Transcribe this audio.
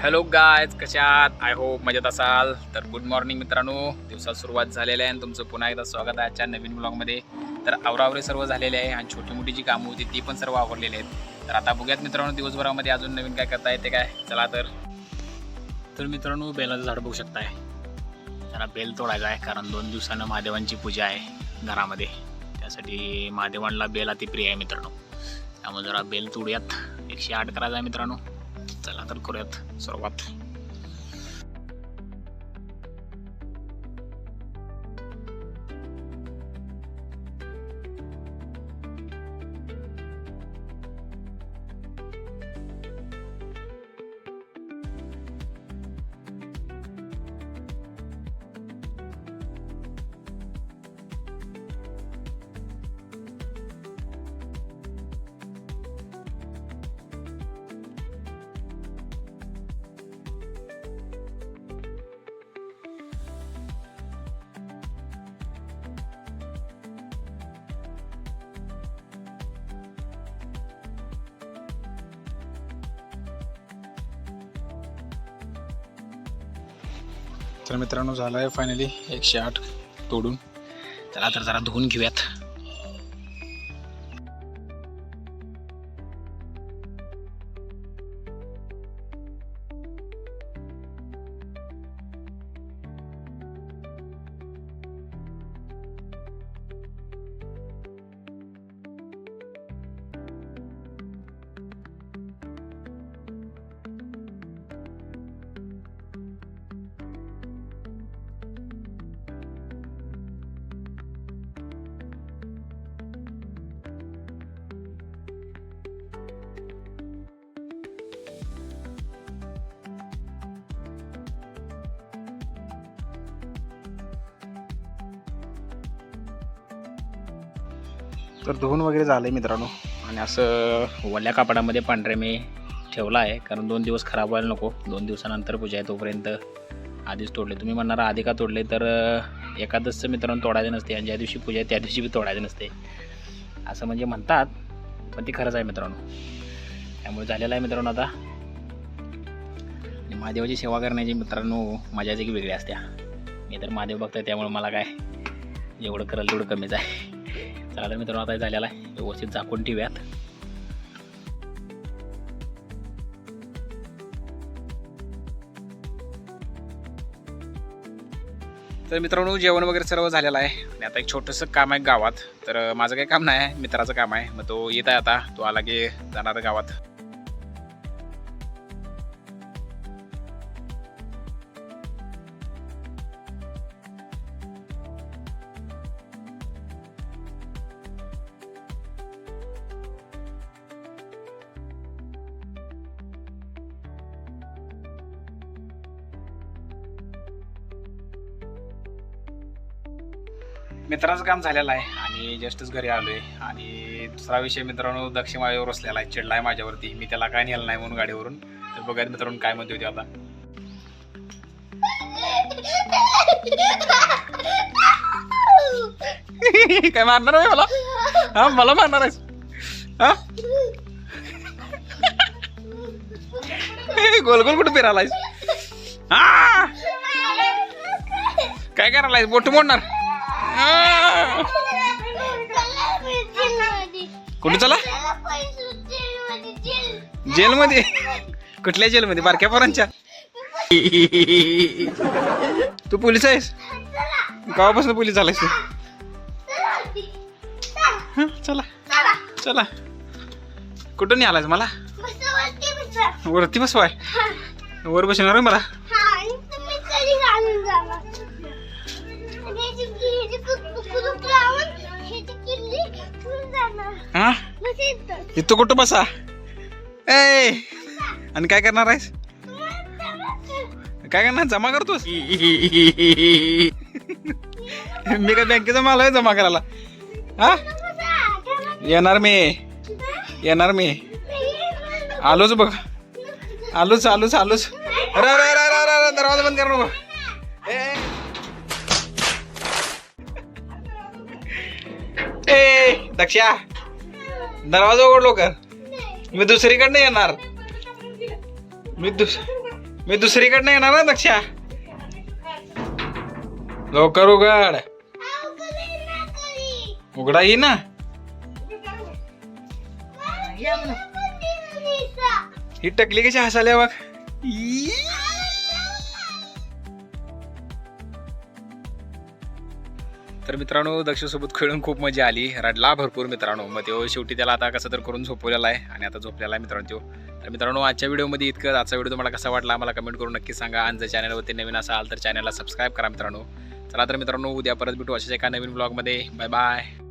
Hello guys, कशा आहात? I hope मजेत असाल. तर गुड मॉर्निंग मित्रांनो, दिवसात सुरुवात झालेली आहे आणि तुमचं पुन्हा एकदा स्वागत आहे आजच्या नवीन ब्लॉगमध्ये. तर आवरावरे सर्व झालेले आहे आणि छोटी मोठी जी कामं होती ती पण सर्व आवरलेली आहेत. तर आता बघूयात मित्रांनो दिवसभरामध्ये अजून नवीन काय करता येते काय. चला तर मित्रांनो, बेलाचं झाड बघू शकताय. जरा बेल तोडायचा आहे कारण 2 दिवसानं महादेवांची पूजा आहे घरामध्ये. त्यासाठी महादेवांना बेल अति प्रिय आहे मित्रांनो. त्यामुळे जरा बेल तोडूयात. 108 करायचा आहे मित्रांनो. चला तर करूयात सुरुवात. तर मित्रांनो, झालं आहे फायनली 108 तोडून. चला तर जरा धुवून घेऊयात. तर धुवून वगैरे झालं आहे मित्रांनो. आणि असं वल्या कापडामध्ये पांढरे मी ठेवला आहे कारण 2 दिवस खराब व्हायला नको. 2 दिवसानंतर पूजा आहे तोपर्यंत आधीच तोडले. तुम्ही म्हणणार आधी का तोडले, तर एकादशचं मित्रांनो तोडायचं नसते आणि ज्या दिवशी पूजा आहे त्या दिवशी बी तोडायचं नसते असं म्हणजे म्हणतात, पण ती खरंच आहे मित्रांनो. त्यामुळे झालेलं आहे मित्रांनो. आता महादेवाची सेवा करण्याची मित्रांनो मजाच एक वेगळी असते. मी तर महादेव बघतोय त्यामुळे मला काय जेवढं कराल तेवढं कमीच आहे. चला मित्रांनो, आता झालेला आहे. व्यवस्थित झाकून ठेवूयात. तर मित्रांनो, जेवण वगैरे सर्व झालेलं आहे आणि आता एक छोटंसं काम आहे गावात. तर माझं काही काम नाही आहे, मित्राचं काम आहे. मग तो येत आहे आता. तो आला की जाणार गावात. मित्राचं काम झालेलं आहे आणि जस्टच घरी आलो आहे. आणि दुसरा विषय मित्रांनो, दक्षिण माळेवर बसलेला आहे, चिडला आहे माझ्यावरती. मी त्याला काय नेलं नाही म्हणून गाडीवरून. तर बघायला मित्रांनो काय म्हणते होते आता. काय मारणार आहे मला? हा, मला मारणार आहेस? हा, गोल गोल कुठे फिरायलायस? हा, काय करायलायस? बोट मोडणार? कुठे चला? जेलमध्ये? कुठल्या जेलमध्ये? बारक्या पोरांच्या? तू पोलीस आहेस? गावापासून पोलीस झालायस तू? चला चला. कुठून आलायस? मला वरती बसवाय? वर बसणार मला? हा, इथं कुठं बसा? ए, आणि काय करणार आहेस? काय करणार? जमा करतोस? मी काय बँकेचा माल आहे जमा करायला? हा, येणार मी. आलोच बघ. आलोच. दरवाजा बंद कर नको. दक्षा, दरवाजा उघड लवकर. मी दुसरीकडनं येणार. मी दुसरीकडनं येणार ना दक्षा. लवकर उघड. उघडा ये ना. ही टकली कशी हसाल्या बघ. ई. तर मित्रांनो दक्षसोबत खेळून खूप मजा आली. रडला भरपूर मित्रांनो. मग तो शेवटी त्याला आता कसं तर करून झोपवलेला आहे आणि आता झोपलेला आहे मित्रांनो तो. तर मित्रांनो आजच्या व्हिडिओमध्ये इतकं. आजचा व्हिडिओ तुम्हाला कसा वाटला मला कमेंट करून नक्की सांगा. आणि जर चॅनलवरती नवीन असाल तर चॅनलला सबस्क्राईब करा मित्रांनो. चला तर मित्रांनो उद्या परत भेटू अशाच एका नवीन ब्लॉगमध्ये. Bye bye.